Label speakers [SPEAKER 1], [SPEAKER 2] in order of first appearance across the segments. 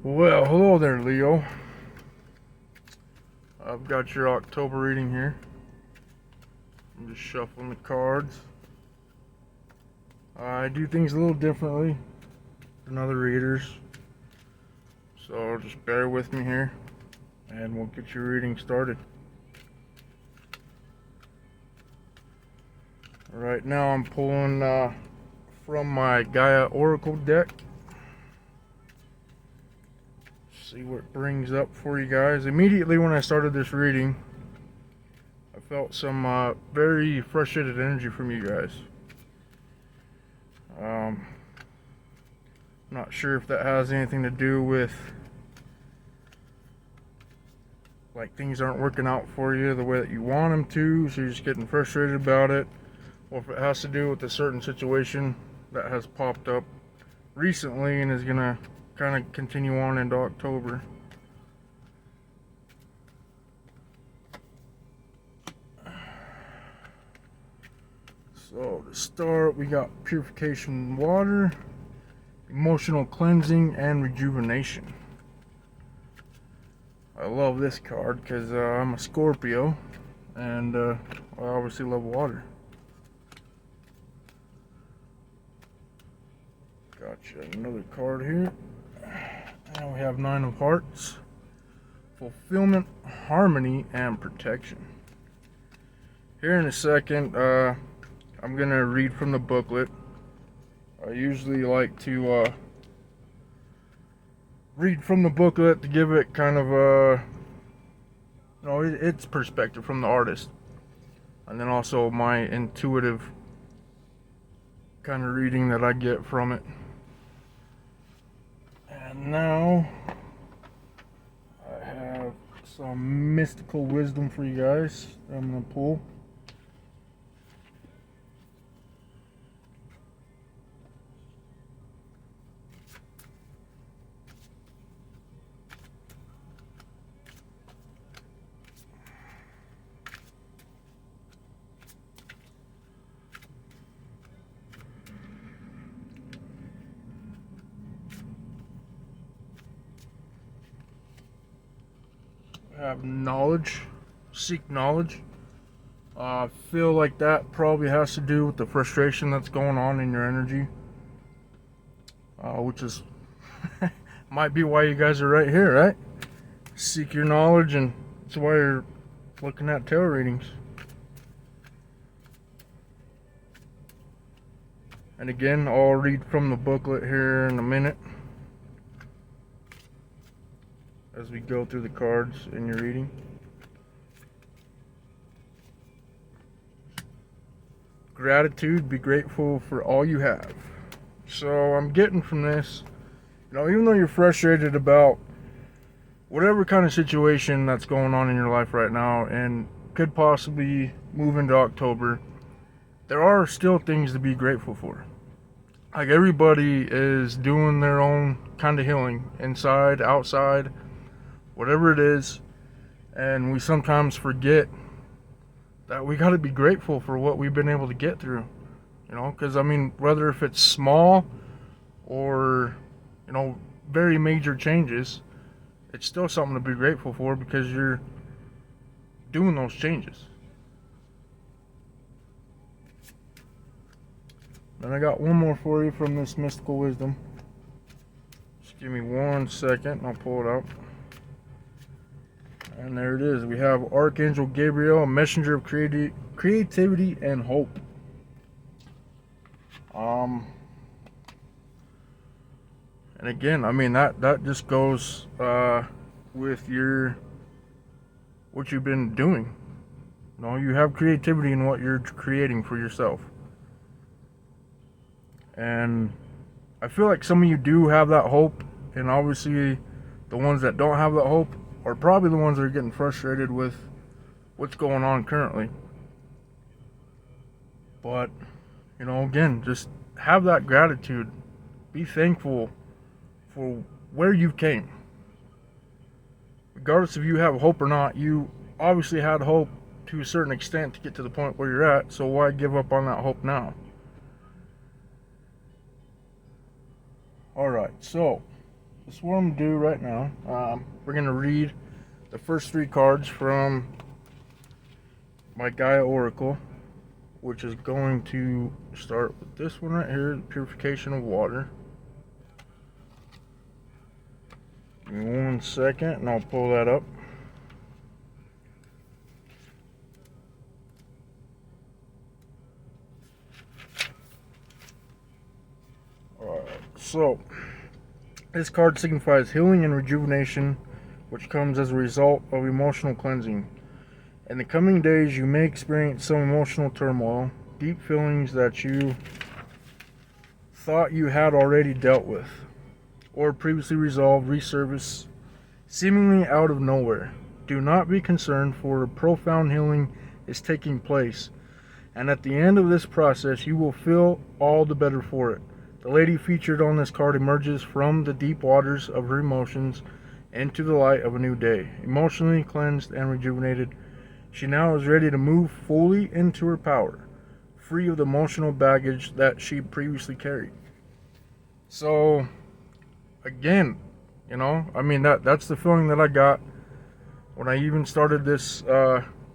[SPEAKER 1] Well, hello there, Leo. I've got your October reading here. I'm just shuffling the cards. I do things a little differently than other readers, so just bear with me here and we'll get your reading started. Right now I'm pulling from my Gaia Oracle deck. See what it brings up for you guys. Immediately when I started this reading, I felt some very frustrated energy from you guys. Not sure if that has anything to do with like things aren't working out for you the way that you want them to, so you're just getting frustrated about it, or if it has to do with a certain situation that has popped up recently and is gonna kind of continue on into October. So to start, we got purification water, emotional cleansing, and rejuvenation. I love this card because I'm a Scorpio and I obviously love water. Gotcha, another card here. And we have Nine of Hearts, fulfillment, harmony, and protection. Here in a second, I'm gonna read from the booklet. I usually like to read from the booklet to give it kind of a, its perspective from the artist, and then also my intuitive kind of reading that I get from it. And now I have some mystical wisdom for you guys that I'm gonna pull. Have knowledge, seek knowledge. I feel like that probably has to do with the frustration that's going on in your energy, which is might be why you guys are right here, right? Seek your knowledge, and that's why you're looking at tarot readings. And again, I'll read from the booklet here in a minute as we go through the cards in your reading. Gratitude, be grateful for all you have. So I'm getting from this, even though you're frustrated about whatever kind of situation that's going on in your life right now and could possibly move into October, there are still things to be grateful for. Like, everybody is doing their own kind of healing, inside, outside, whatever it is, and we sometimes forget that we got to be grateful for what we've been able to get through, because whether if it's small or very major changes, it's still something to be grateful for because you're doing those changes. And I got one more for you from this mystical wisdom. Just give me 1 second and I'll pull it out. And there it is. We have Archangel Gabriel, a messenger of creativity and hope. And again, that just goes with what you've been doing. You have creativity in what you're creating for yourself. And I feel like some of you do have that hope, and obviously the ones that don't have that hope are probably the ones that are getting frustrated with what's going on currently. But, again, just have that gratitude. Be thankful for where you came. Regardless if you have hope or not, you obviously had hope to a certain extent to get to the point where you're at, so why give up on that hope now? Alright, so that's what I'm going to do right now. We're going to read the first 3 cards from my Gaia Oracle, which is going to start with this one right here, the Purification of Water. Give me 1 second and I'll pull that up. Alright, so this card signifies healing and rejuvenation, which comes as a result of emotional cleansing. In the coming days, you may experience some emotional turmoil, deep feelings that you thought you had already dealt with, or previously resolved resurface seemingly out of nowhere. Do not be concerned, for a profound healing is taking place, and at the end of this process, you will feel all the better for it. The lady featured on this card emerges from the deep waters of her emotions into the light of a new day. Emotionally cleansed and rejuvenated, she now is ready to move fully into her power, free of the emotional baggage that she previously carried. So, again, that's the feeling that I got when I even started this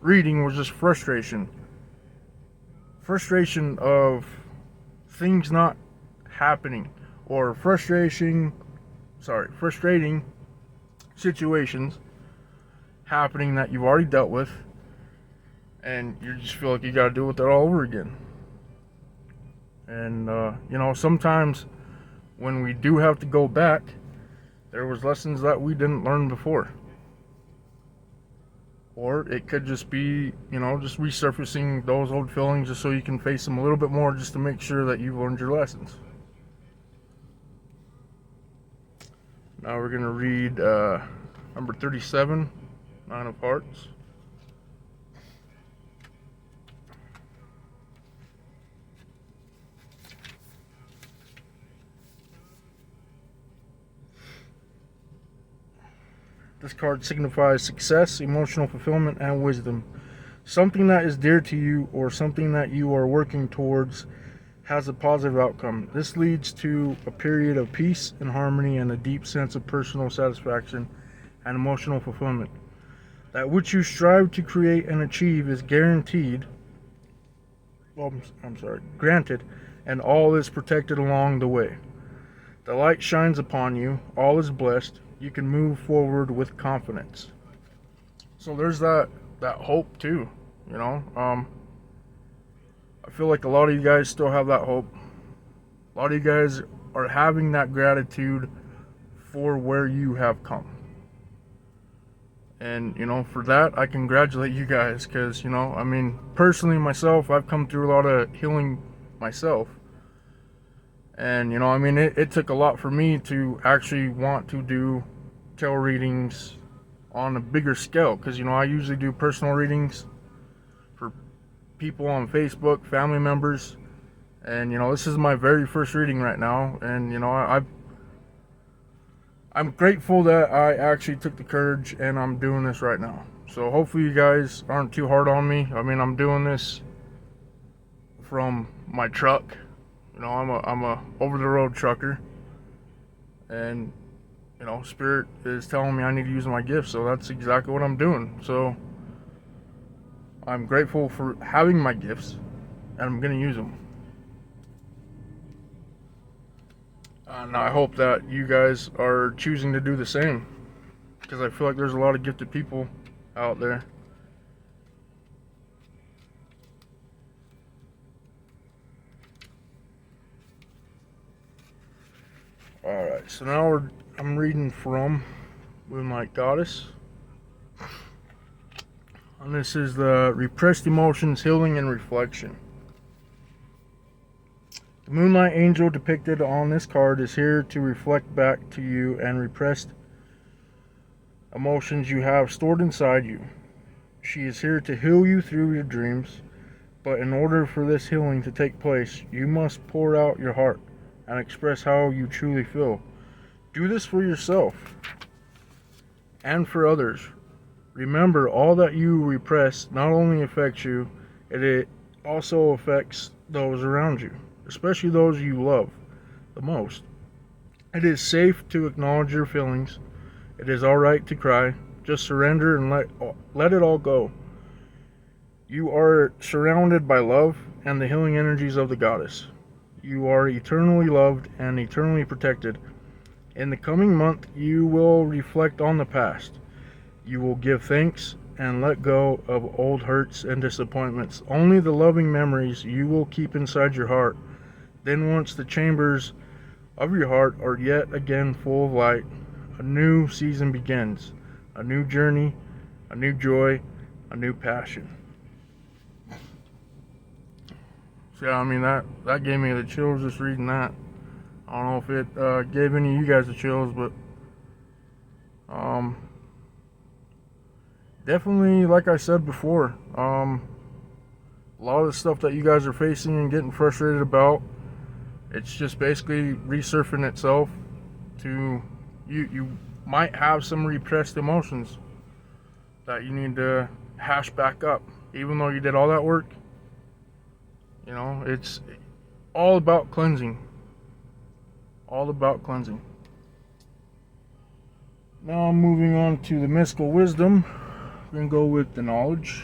[SPEAKER 1] reading, was just frustration. Frustration of things not happening, or frustrating situations happening that you've already dealt with, and you just feel like you gotta deal with it all over again. And sometimes when we do have to go back, there was lessons that we didn't learn before. Or it could just be, just resurfacing those old feelings just so you can face them a little bit more, just to make sure that you've learned your lessons. Now we're going to read number 37, 9 of Hearts. This card signifies success, emotional fulfillment, and wisdom. Something that is dear to you, or something that you are working towards, has a positive outcome. This leads to a period of peace and harmony, and a deep sense of personal satisfaction and emotional fulfillment. That which you strive to create and achieve is granted, and all is protected along the way. The light shines upon you, all is blessed. You can move forward with confidence. So there's that hope too, I feel like a lot of you guys still have that hope. A lot of you guys are having that gratitude for where you have come. And, for that, I congratulate you guys, because, personally myself, I've come through a lot of healing myself. And, it took a lot for me to actually want to do tarot readings on a bigger scale. Because, I usually do personal readings for people on Facebook, family members. And, this is my very first reading right now. And, I'm grateful that I actually took the courage and I'm doing this right now. So hopefully you guys aren't too hard on me. I'm doing this from my truck. I'm a over-the-road trucker, and Spirit is telling me I need to use my gifts, so that's exactly what I'm doing. So I'm grateful for having my gifts, and I'm gonna use them. And I hope that you guys are choosing to do the same, because I feel like there's a lot of gifted people out there. Alright, so now I'm reading from Moonlight Goddess. And this is the Repressed Emotions, Healing, and Reflection. The Moonlight Angel depicted on this card is here to reflect back to you and repressed emotions you have stored inside you. She is here to heal you through your dreams, but in order for this healing to take place, you must pour out your heart and express how you truly feel. Do this for yourself and for others. Remember, all that you repress not only affects you, it also affects those around you, especially those you love the most. It is safe to acknowledge your feelings. It is alright to cry. Just surrender and let it all go. You are surrounded by love and the healing energies of the goddess. You are eternally loved and eternally protected. In the coming month, you will reflect on the past. You will give thanks and let go of old hurts and disappointments. Only the loving memories you will keep inside your heart. Then, once the chambers of your heart are yet again full of light, a new season begins. A new journey, a new joy, a new passion. So, yeah, I mean, that gave me the chills just reading that. I don't know if it gave any of you guys the chills, but definitely, like I said before, a lot of the stuff that you guys are facing and getting frustrated about, it's just basically resurfacing itself to you might have some repressed emotions that you need to hash back up, even though you did all that work. You know, it's all about cleansing. All about cleansing. Now I'm moving on to the mystical wisdom. We're going to go with the knowledge.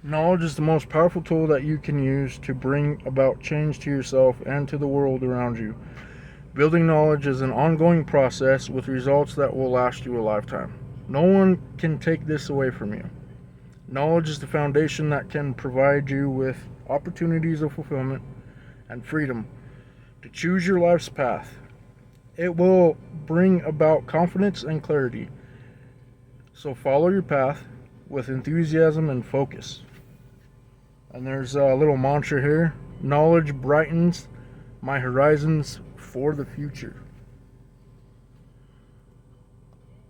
[SPEAKER 1] Knowledge is the most powerful tool that you can use to bring about change to yourself and to the world around you. Building knowledge is an ongoing process with results that will last you a lifetime. No one can take this away from you. Knowledge is the foundation that can provide you with opportunities of fulfillment and freedom to choose your life's path. It will bring about confidence and clarity. So follow your path with enthusiasm and focus. And there's a little mantra here. Knowledge brightens my horizons for the future.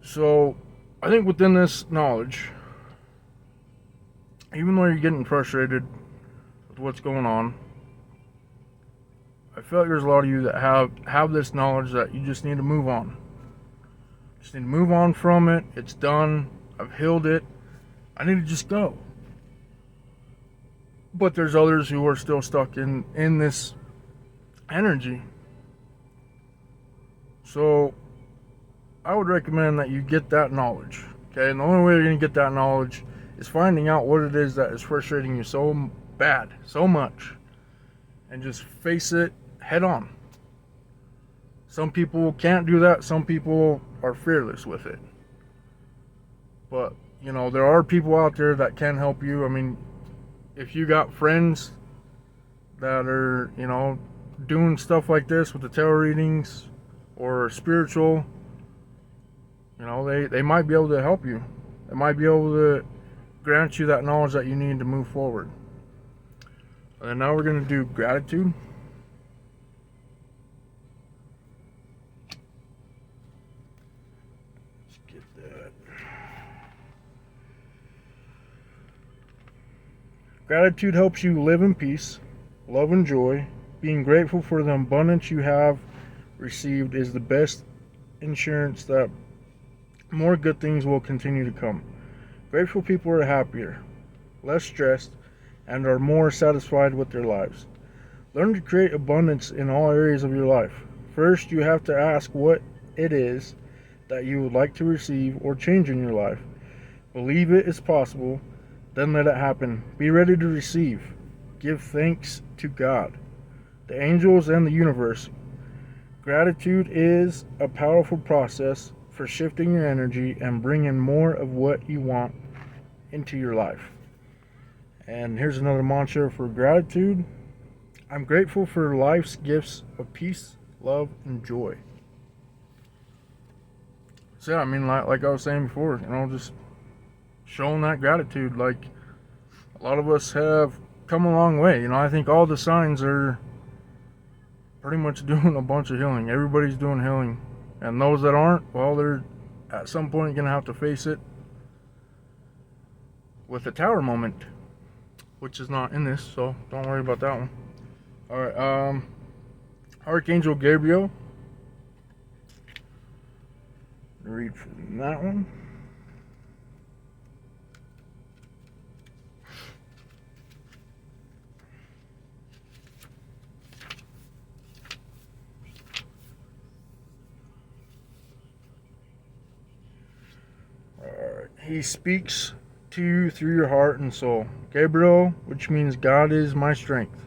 [SPEAKER 1] So, I think within this knowledge, even though you're getting frustrated with what's going on, I feel like there's a lot of you that have this knowledge that you just need to move on. Just need to move on from it. It's done. I've healed it. I need to just go. But there's others who are still stuck in this energy. So I would recommend that you get that knowledge. Okay, and the only way you're going to get that knowledge is finding out what it is that is frustrating you so bad, so much, and just face it head on. Some people can't do that. Some people are fearless with it. But, you know, there are people out there that can help you. I mean, if you got friends that are, you know, doing stuff like this with the tarot readings or spiritual, you know, they might be able to help you. They might be able to grant you that knowledge that you need to move forward. And now we're going to do gratitude. Let's get that. Gratitude helps you live in peace, love and joy. Being grateful for the abundance you have received is the best insurance that more good things will continue to come. Grateful people are happier, less stressed, and are more satisfied with their lives. Learn to create abundance in all areas of your life. First, you have to ask what it is that you would like to receive or change in your life. Believe it is possible, then let it happen. Be ready to receive. Give thanks to God, the angels, and the universe. Gratitude is a powerful process for shifting your energy and bringing more of what you want into your life. And here's another mantra for gratitude. I'm grateful for life's gifts of peace, love, and joy. So yeah, I mean, like I was saying before, you know, just showing that gratitude. Like, a lot of us have come a long way. You know, I think all the signs are pretty much doing a bunch of healing. Everybody's doing healing. And those that aren't, well, they're at some point going to have to face it with the tower moment, which is not in this, so don't worry about that one. Alright, Archangel Gabriel. Read from that one. he speaks to you through your heart and soul. Gabriel, which means God is my strength,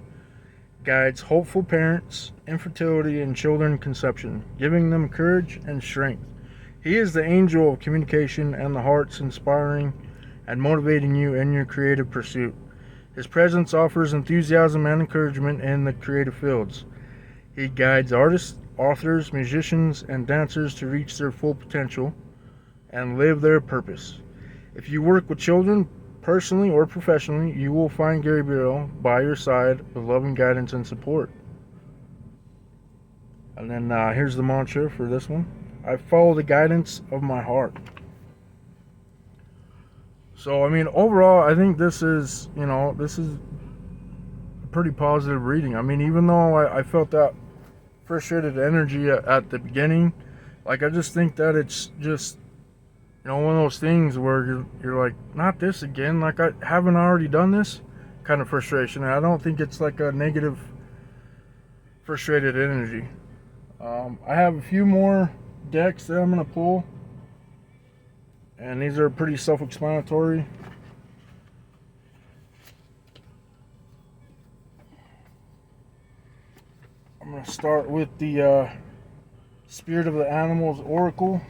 [SPEAKER 1] guides hopeful parents, infertility, and children conception, giving them courage and strength. He is the angel of communication and the hearts inspiring and motivating you in your creative pursuit. His presence offers enthusiasm and encouragement in the creative fields. He guides artists, authors, musicians, and dancers to reach their full potential and live their purpose. If you work with children, personally or professionally, you will find Gabriel by your side with loving guidance and support. And then here's the mantra for this one. I follow the guidance of my heart. So, I mean, overall, I think this is a pretty positive reading. I mean, even though I felt that frustrated energy at the beginning, like, I just think that it's just, one of those things where you're like, not this again, like, I haven't already done this kind of frustration. And I don't think it's like a negative frustrated energy. I have a few more decks that I'm going to pull, and these are pretty self-explanatory. I'm going to start with the Spirit of the Animals Oracle.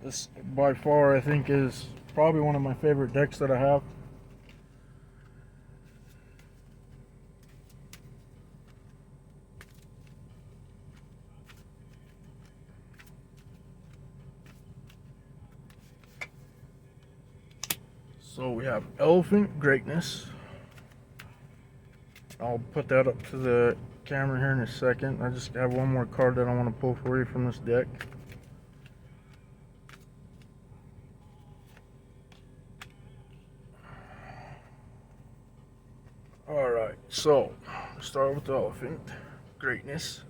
[SPEAKER 1] This by far I think is probably one of my favorite decks that I have. So we have Elephant Greatness. I'll put that up to the camera here in a second. I just have one more card that I want to pull for you from this deck. Alright, so start with the Elephant Greatness.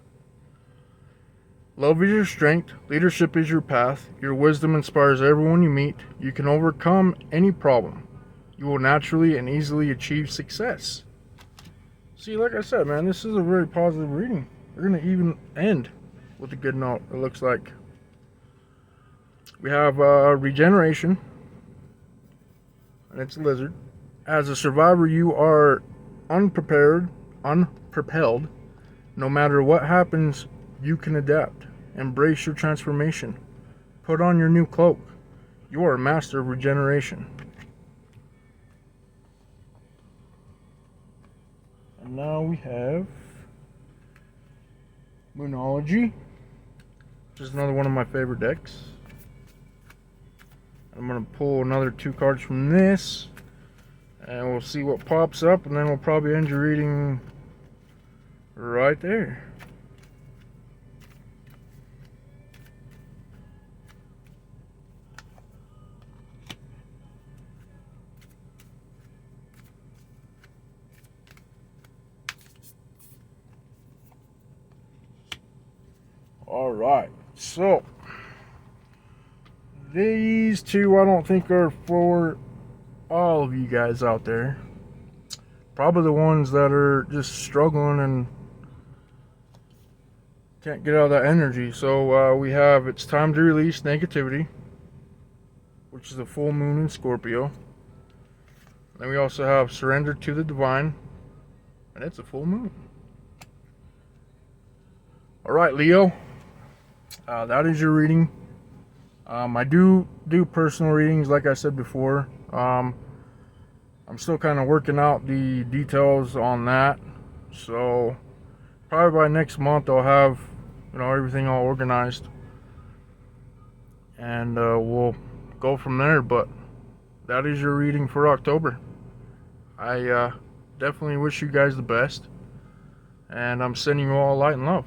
[SPEAKER 1] Love is your strength, leadership is your path, your wisdom inspires everyone you meet, you can overcome any problem. You will naturally and easily achieve success. See, like I said, man, this is a very positive reading. We're going to even end with a good note, it looks like. We have Regeneration, and it's a lizard. As a survivor, you are unpropelled. No matter what happens, you can adapt. Embrace your transformation. Put on your new cloak. You are a master of regeneration. And now we have Moonology, which is another one of my favorite decks. I'm going to pull another 2 cards from this, and we'll see what pops up, and then we'll probably end your reading right there. Alright, so these two I don't think are for all of you guys out there. Probably the ones that are just struggling and can't get out of that energy. So we have It's Time to Release Negativity, which is a full moon in Scorpio. Then we also have Surrender to the Divine, and it's a full moon. Alright, Leo. That is your reading. I do personal readings, like I said before. I'm still kind of working out the details on that. So probably by next month I'll have everything all organized, and we'll go from there. But that is your reading for October. I definitely wish you guys the best, and I'm sending you all light and love.